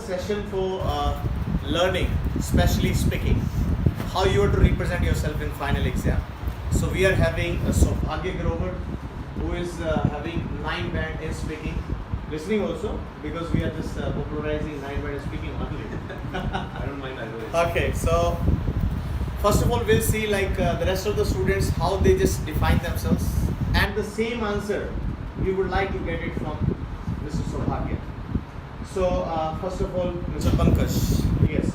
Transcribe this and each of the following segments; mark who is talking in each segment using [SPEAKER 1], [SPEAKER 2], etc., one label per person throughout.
[SPEAKER 1] session for learning, especially speaking, how you are to represent yourself in final exam. So we are having Saubhagya Grover, who is having 9 band in speaking, listening also, because we are just popularizing 9 band in speaking only.
[SPEAKER 2] I don't mind either.
[SPEAKER 1] Okay, so first of all, we'll see like the rest of the students how they just define themselves, and the same answer we would like to get it from Mr. Saubhagya. So first of all, Mr. Pankaj, yes,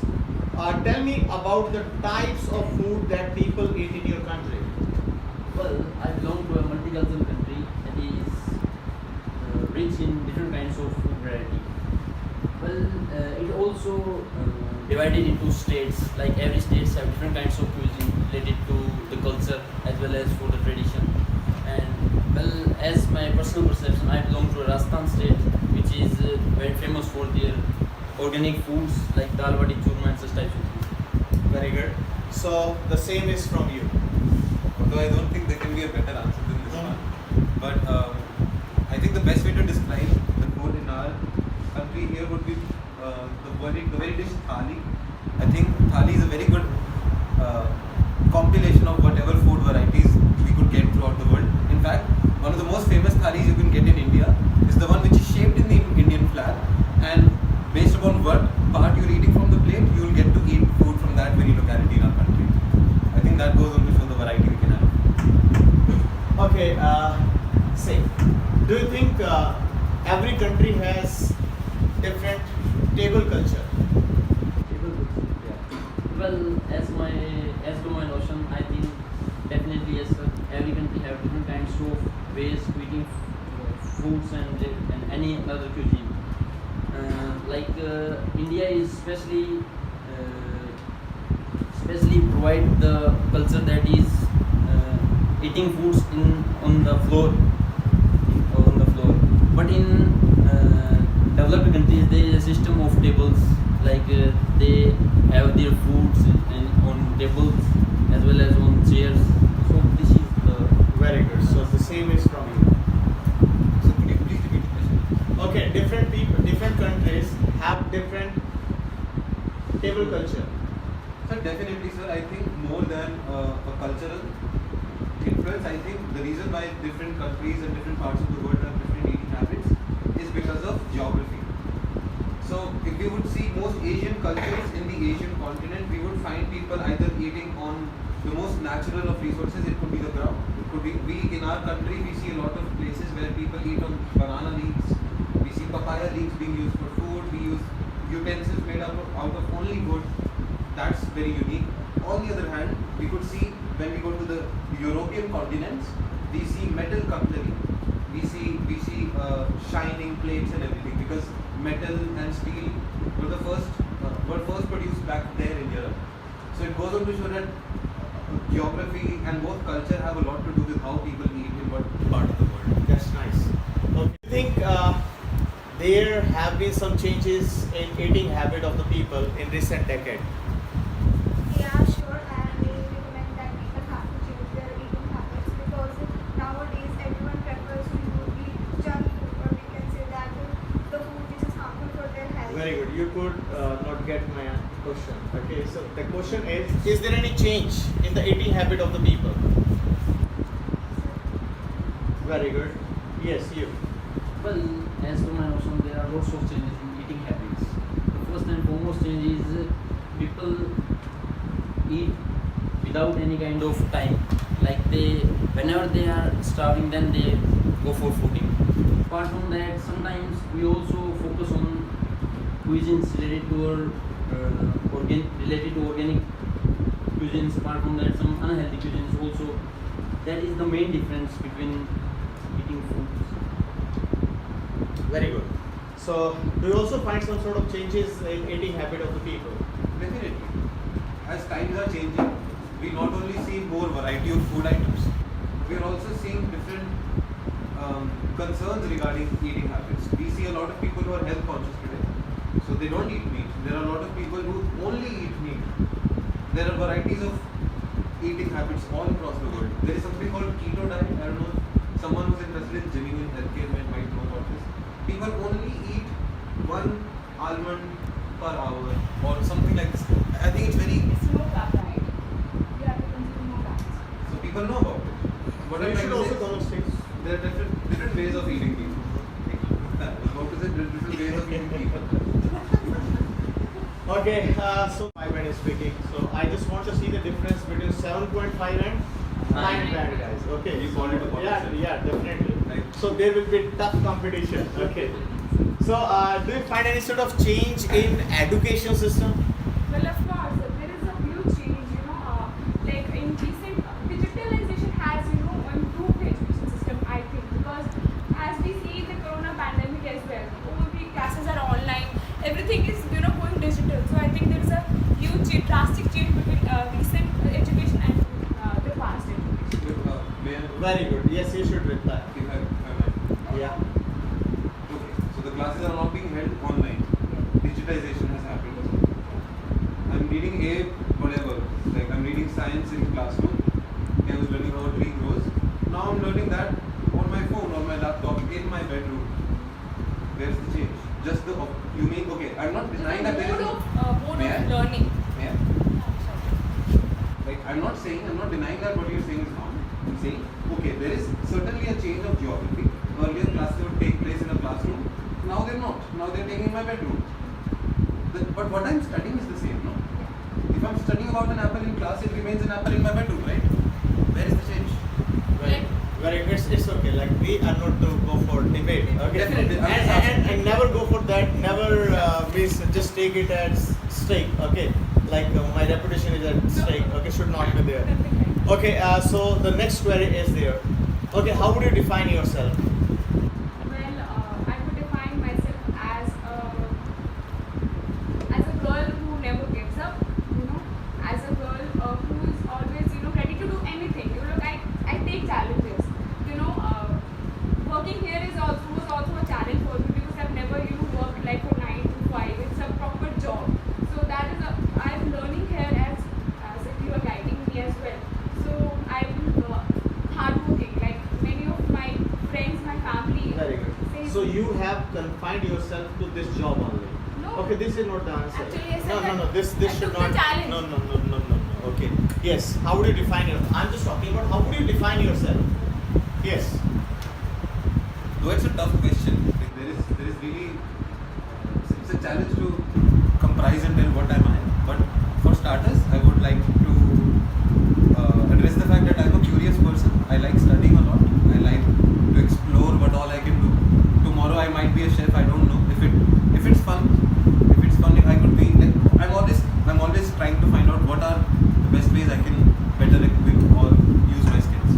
[SPEAKER 1] tell me about the types of food that people eat in your country.
[SPEAKER 3] Well, I belong to a multicultural country that is rich in different kinds of food variety. Well, it also divided into states. Like every states have different kinds of cuisine related to the culture as well as for the tradition. And well, as my personal perception, I belong to a Rajasthan state, which is very famous for their organic foods like dal bati churma and such types of food.
[SPEAKER 1] Very good. So the same is from you.
[SPEAKER 2] Although I don't think there can be a better answer than this one. But I think the best way to describe the food in our country here would be the very dish thali. I think thali is a very good compilation of whatever food varieties we could get throughout the world. In fact, one of the most famous thalis you can get in India is the one which is shaped in the Indian flag, and based upon what part you're eating from the plate, you will get to eat food from that very locality in our country. I think that goes on to show the variety we can have.
[SPEAKER 1] Okay, say, do you think every country has different table culture?
[SPEAKER 3] Well, as to my notion, I think definitely yes, sir. Every country have different kinds of ways to eating foods and any other cuisine. Like India is especially provide the culture that is eating foods on the floor, But in developed countries, there is a system of tables. Like they have their foods on tables as well as on chairs. So this is the
[SPEAKER 1] Very good. So the same is from you.
[SPEAKER 2] So could you please repeat the question?
[SPEAKER 1] Okay, different people, different countries have different table culture.
[SPEAKER 2] Sir, definitely, sir. I think more than a cultural influence, I think the reason why different countries and different parts of the world have different eating habits is because of geography. So, if we would see most Asian cultures in the Asian continent, we would find people either eating on the most natural of resources. It could be the ground. It could be we in our country. We see a lot of places where people eat on banana leaves. We see papaya leaves being used for food. We use utensils made out of only wood. That's very unique. On the other hand, we could see when we go to the European continents, we see metal cutlery. We see shining plates and everything, because metal and steel were first produced back there in Europe. So it goes on to show that geography and both culture have a lot to do with how people eat in what part of the world.
[SPEAKER 1] That's nice. Okay. Do you think there have been some changes in eating habit of the people in recent decade?
[SPEAKER 4] Yeah, sure. And we recommend that people have to change their eating habits, because nowadays everyone prefers to eat junk food, or we can say that the food which is harmful for their health.
[SPEAKER 1] Very good. You could not get my question. Okay, so the question is there any change in the eating habit of the people? Very good. Yes, you.
[SPEAKER 3] well, as to my notion, there are lots of changes in eating habits. The first and foremost change is people eat without any kind of time. Like whenever they are starving, then they go for fooding. Apart from that, sometimes we also focus on cuisines related to organic cuisines. Apart from that, some unhealthy cuisines also. That is the main difference between eating foods.
[SPEAKER 1] Very good. So, do you also find some sort of changes in eating habit of the people?
[SPEAKER 2] Definitely. As times are changing, we not only see more variety of food items, we are also seeing different concerns regarding eating habits. We see a lot of people who are health conscious today, so they don't eat meat. There are a lot of people who only eat meat. There are varieties of eating habits all across the world. There is something called keto diet. I don't know if someone who's interested in gymming in healthcare might know about this. People only eat one almond per hour or something like this. I think it's very,
[SPEAKER 4] It's no cap, right? You have to consume no caps.
[SPEAKER 2] so people know about it. What
[SPEAKER 1] So
[SPEAKER 2] I'm
[SPEAKER 1] you
[SPEAKER 2] trying
[SPEAKER 1] should
[SPEAKER 2] to
[SPEAKER 1] also
[SPEAKER 2] say
[SPEAKER 1] come on
[SPEAKER 2] is
[SPEAKER 1] stage.
[SPEAKER 2] there are different ways of eating people. I was about to say there are different ways of eating people.
[SPEAKER 1] Okay, so 5 band is speaking. So I just want to see the difference between 7.5 and 9 band, guys. Okay.
[SPEAKER 2] You call it a
[SPEAKER 1] Yeah,
[SPEAKER 2] concept.
[SPEAKER 1] yeah, definitely.
[SPEAKER 2] Right.
[SPEAKER 1] So there will be tough competition. Okay. So do you find any sort of change in education system?
[SPEAKER 4] Well, of course, there is a huge change, like in recent digitalization has, improved the education system, I think, because as we see the corona pandemic as well, all the classes are online, everything is, going digital. So I think there is a huge drastic change between recent education and the past education.
[SPEAKER 2] May I,
[SPEAKER 1] Very good. Yes, you should reply.
[SPEAKER 2] if I might.
[SPEAKER 1] Yeah.
[SPEAKER 2] Okay, so the classes are not being held online. Digitization has happened. I'm reading a whatever, like I'm reading science in classroom. Okay, I was learning how a tree grows. Now I'm learning that on my phone, on my laptop, in my bedroom. Where's the change? Just the you mean okay? I'm not denying that there is
[SPEAKER 4] Mode
[SPEAKER 2] May I?
[SPEAKER 4] of learning.
[SPEAKER 2] Yeah. Like I'm not denying that what you're saying is wrong. I'm saying okay, there is certainly a change of geography. Earlier classes would take place in a classroom. Now they're not. Now they're taking in my bedroom. But what I'm studying is the same, no? If I'm studying about an apple in class, it remains an apple in my bedroom, right? Where is the change?
[SPEAKER 1] Very, it's okay. Like we are not to go for debate. Okay.
[SPEAKER 2] Definitely.
[SPEAKER 1] And never go for that. Never means just take it as stake. Okay. Like my reputation is at stake. Okay, should not be there. Okay. So the next query is there. Okay. How would you define yourself?
[SPEAKER 4] Well, I would define myself as a girl who never gives up, as a girl who is always, ready to do anything. I take challenges. Working here was also a challenge for me because I've never, worked like for 9 to 5. It's a proper job. So that is I'm learning here as if you are guiding me as well. So I'm hardworking. Like many of my friends, my family.
[SPEAKER 1] Very good.
[SPEAKER 4] say-
[SPEAKER 1] So you have confined yourself to this job only.
[SPEAKER 4] No.
[SPEAKER 1] Okay, this is not the answer.
[SPEAKER 4] Actually, I said
[SPEAKER 1] no,
[SPEAKER 4] that
[SPEAKER 1] This
[SPEAKER 4] I
[SPEAKER 1] should
[SPEAKER 4] took
[SPEAKER 1] not.
[SPEAKER 4] the challenge.
[SPEAKER 1] No. Okay. Yes. How would you define yourself? I'm just talking about how would you define yourself? Yes.
[SPEAKER 2] Though it's a tough question, like there is really it's a challenge to comprise and tell what am I. But for starters, I would like to address the fact that I'm a curious person. I like studying a lot. I like to explore what all I can do. Tomorrow I might be a chef. I don't know if it's fun. If I could be. Like, I'm always trying to find out what are the best ways I can better equip or use my skills.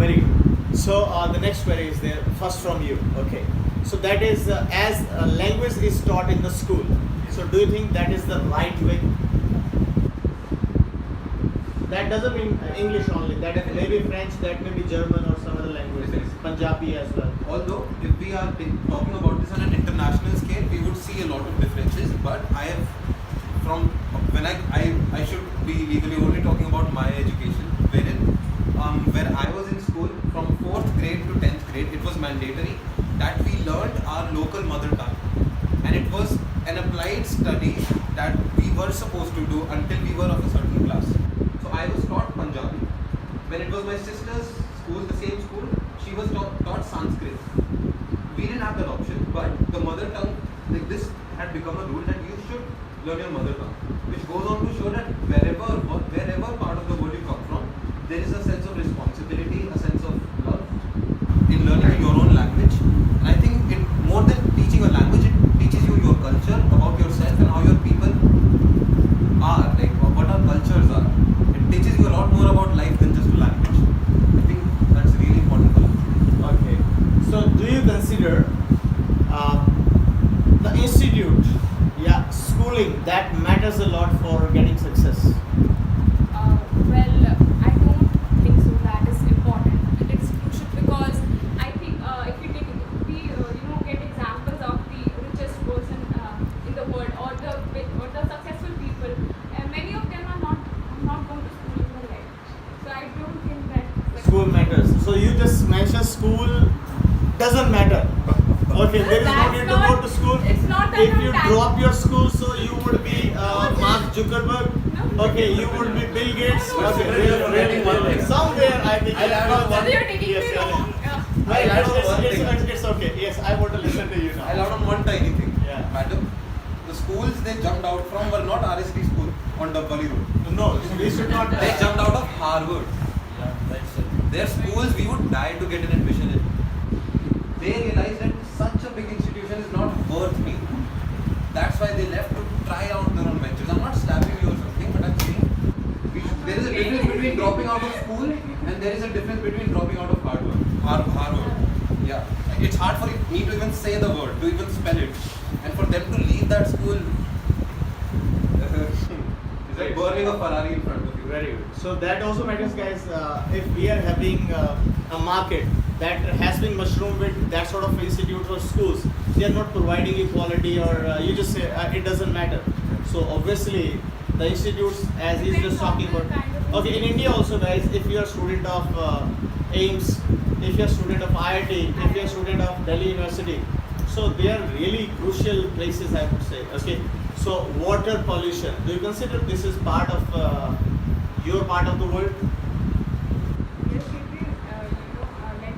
[SPEAKER 1] Very good. So the next query is there. First from you. Okay. So that is as language is taught in the school. So do you think that is the right way? That doesn't mean English only. That may be French. That may be German or some other language.
[SPEAKER 2] Yes.
[SPEAKER 1] Punjabi as well.
[SPEAKER 2] Although, if we are talking about this on an international scale, we would see a lot of differences. But I have, from when I should be legally only talking about my education, where I was in school from 4th grade to 10th grade, it was mandatory that we learned our local mother tongue, and it was an applied study that we were supposed to do until we were of a certain class. So I was taught Punjabi. When it was my sister's school, the same school, she was taught Sanskrit. We didn't have that option, but the mother tongue, like this, had become a rule that you should learn your mother tongue, which goes on to show that wherever part of the world you come from, there is a sense of responsibility, a sense of love in learning your own language. And I think it more than teaching a language, it teaches you your culture, about yourself and how your people are, like what our cultures are. It teaches you a lot more about life than just language. I think that's really important for life.
[SPEAKER 1] Okay. So do you consider the institute, schooling that matters a lot for getting success?
[SPEAKER 4] Well, I don't think so. That is important. It is crucial because I think if we get examples of the richest person in the world or the successful people, many of them are not going to school in their life. So I don't think that
[SPEAKER 1] School matters. So you just mentioned school doesn't matter. Okay, there is no
[SPEAKER 5] That's
[SPEAKER 1] need to
[SPEAKER 5] not-
[SPEAKER 1] go to school.
[SPEAKER 5] it's not that
[SPEAKER 1] If
[SPEAKER 5] I'm
[SPEAKER 1] you
[SPEAKER 5] talented.
[SPEAKER 1] drop your school, so you would be Mark Zuckerberg.
[SPEAKER 5] No.
[SPEAKER 1] Okay, you would be Bill Gates.
[SPEAKER 5] No.
[SPEAKER 1] Okay,
[SPEAKER 2] Really.
[SPEAKER 1] somewhere I think.
[SPEAKER 2] I'll add on
[SPEAKER 5] So
[SPEAKER 2] one.
[SPEAKER 5] you're taking
[SPEAKER 1] Yes,
[SPEAKER 5] me
[SPEAKER 1] yeah.
[SPEAKER 5] wrong.
[SPEAKER 1] Right,
[SPEAKER 2] I'll add on one
[SPEAKER 1] it's okay. Yes, I want to listen to you now.
[SPEAKER 2] I'll add on one tiny thing.
[SPEAKER 1] Yeah.
[SPEAKER 2] Madam, the schools they jumped out from were not RST school on Dabbali Road.
[SPEAKER 1] No, we should not.
[SPEAKER 2] They jumped out of Harvard. Their schools we would die to get an admission in. They realized that such a big institution is not worth me. That's why they left to try out their own ventures. I'm not slapping you or something, but I'm saying there is a difference between dropping out of school and there is a difference between dropping out of Harvard. Yeah. It's hard for me to even say the word, to even spell it. And for them to leave that school, it's like burning a Ferrari in front of you.
[SPEAKER 1] Very good. So that also matters, guys. If we are having a market that has been mushroomed with that sort of institutes or schools, they are not providing equality, or you just say it doesn't matter. So obviously, the institutes, as he's just talking about. Okay, in India also, guys, if you are a student of AIMS, if you are a student of IIT, if you are a student of Delhi University, so they are really crucial places, I would say. Okay, so water pollution. Do you consider this is part of your part of the world?
[SPEAKER 5] Yes, it is. Like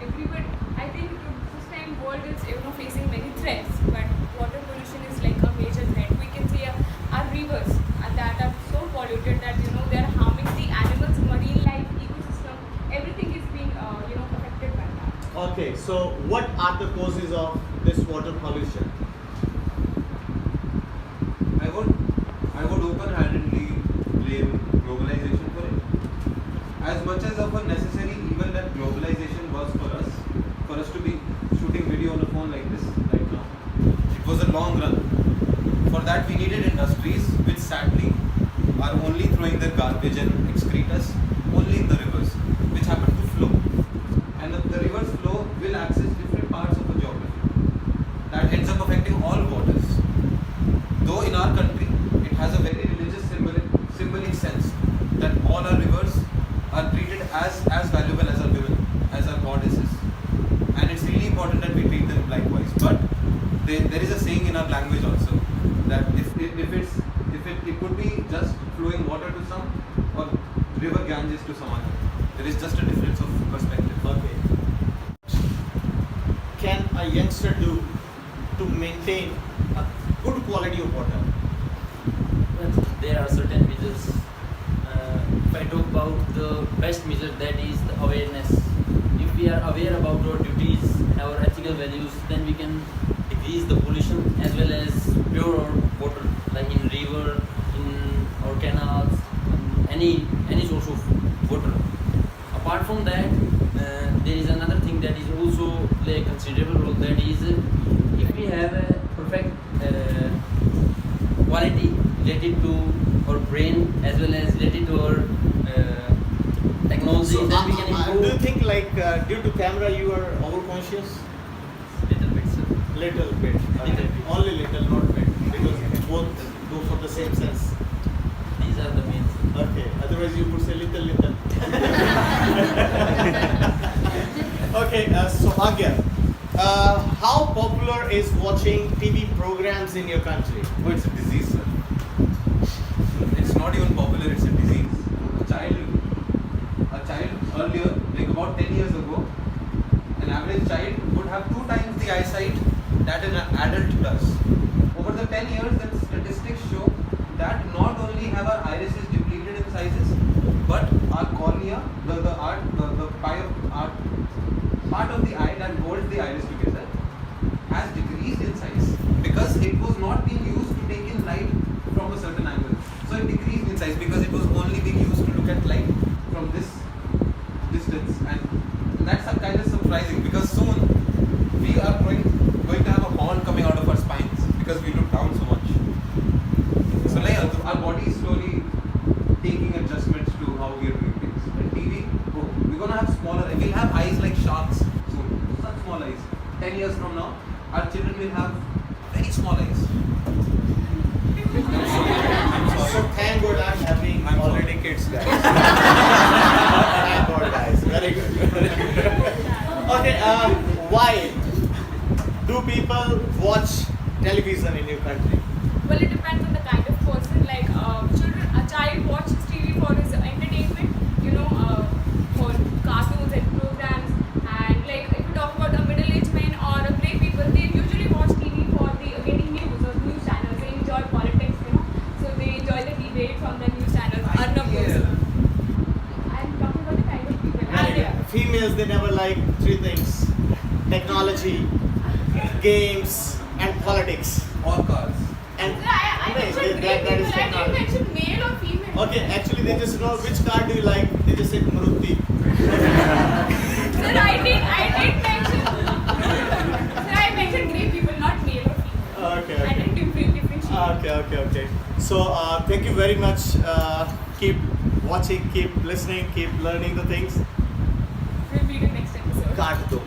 [SPEAKER 5] everybody, I think this time world is facing many threats, but water pollution is like a major threat. We can say our rivers that are so polluted that they are harming the animals, marine life, ecosystem. Everything is being affected by that.
[SPEAKER 1] Okay, so what are the causes of this water pollution?
[SPEAKER 2] I would open-handedly blame globalization for it. As much as of a necessary evil that globalization was for us to be shooting video on a phone like this right now, it was a long run. For that we needed industries which sadly are only throwing their garbage and excretas only in the rivers, which happen to flow. And the rivers flow will access different parts of the geography. That ends up affecting all waters. Though in our country, it has a very religious symbolic sense that all our rivers are treated as valuable as our women, as our goddesses. And it's really important that we treat them likewise. But there is a saying in our language also that if it could be just flowing water to some or river Ganges to some other. There is just a difference of perspective.
[SPEAKER 1] Okay. Can a youngster do to maintain a good quality of water?
[SPEAKER 3] Well, there are certain measures. If I talk about the best measure, that is the awareness. If we are aware about our duties and our ethical values, then we can decrease the pollution as well as pure our water, like in river, in our canals, any source of water. Apart from that, there is another thing that is also play a considerable role. That is, if we have a perfect quality related to our brain as well as related to our technology,
[SPEAKER 1] So,
[SPEAKER 3] then we can improve.
[SPEAKER 1] do you think like due to camera you are overconscious?
[SPEAKER 3] Little bit, sir.
[SPEAKER 1] Little bit.
[SPEAKER 3] Little bit.
[SPEAKER 1] Only little, not bit. Because both go for the same sense.
[SPEAKER 3] These are the main things.
[SPEAKER 1] Okay. Otherwise you could say little. Okay, Saubhagya. How popular is watching TV programs in your country?
[SPEAKER 2] Oh, it's a disease, sir. It's not even popular, it's a disease. A child earlier, like about 10 years ago, an average child would have 2 times the eyesight that an adult does. Over the 10 years, the statistics show that not only have our irises depleted in sizes, but our cornea, part of the eye that holds the iris together, has decreased in size because it was not being used to take in light from a certain angle. So it decreased in size because it was only being used to look at light from this distance, and that's kind of surprising because soon we are going to have a horn coming out of our spines because we look down so much. So like our body is slowly taking adjustments to how we are doing things. And TV, we're gonna have smaller. We'll have eyes like sharks soon. Such small eyes. 10 years from now, our children will have very small eyes.
[SPEAKER 1] So thank God I'm having
[SPEAKER 2] I'm
[SPEAKER 1] already
[SPEAKER 2] sorry.
[SPEAKER 1] kids, guys. Thank God, guys. Very good. Okay. Why?
[SPEAKER 5] Well, it depends on the kind of person. Like a child watches TV for his entertainment, for cartoons and programs. And like if you talk about a middle-aged man or a play people, they usually watch TV for the getting news or news channels. They enjoy politics, so they enjoy the debate from the news channels. Arnab goes. I'm talking about the kind of people. And yeah.
[SPEAKER 1] Females, they never like three things: technology, games, and politics.
[SPEAKER 2] Or cars.
[SPEAKER 1] And
[SPEAKER 5] I mentioned
[SPEAKER 1] that
[SPEAKER 5] great
[SPEAKER 1] is
[SPEAKER 5] people. I didn't
[SPEAKER 1] technology.
[SPEAKER 5] mention male or female.
[SPEAKER 1] Okay, actually they just know which car do you like. They just say Maruti.
[SPEAKER 5] Sir, I did mention. Sir, I mentioned great people, not male or female.
[SPEAKER 1] Okay.
[SPEAKER 5] I didn't differentiate.
[SPEAKER 1] Okay. So thank you very much. Keep watching, keep listening, keep learning the things.
[SPEAKER 5] We'll meet in next episode.
[SPEAKER 1] काट दो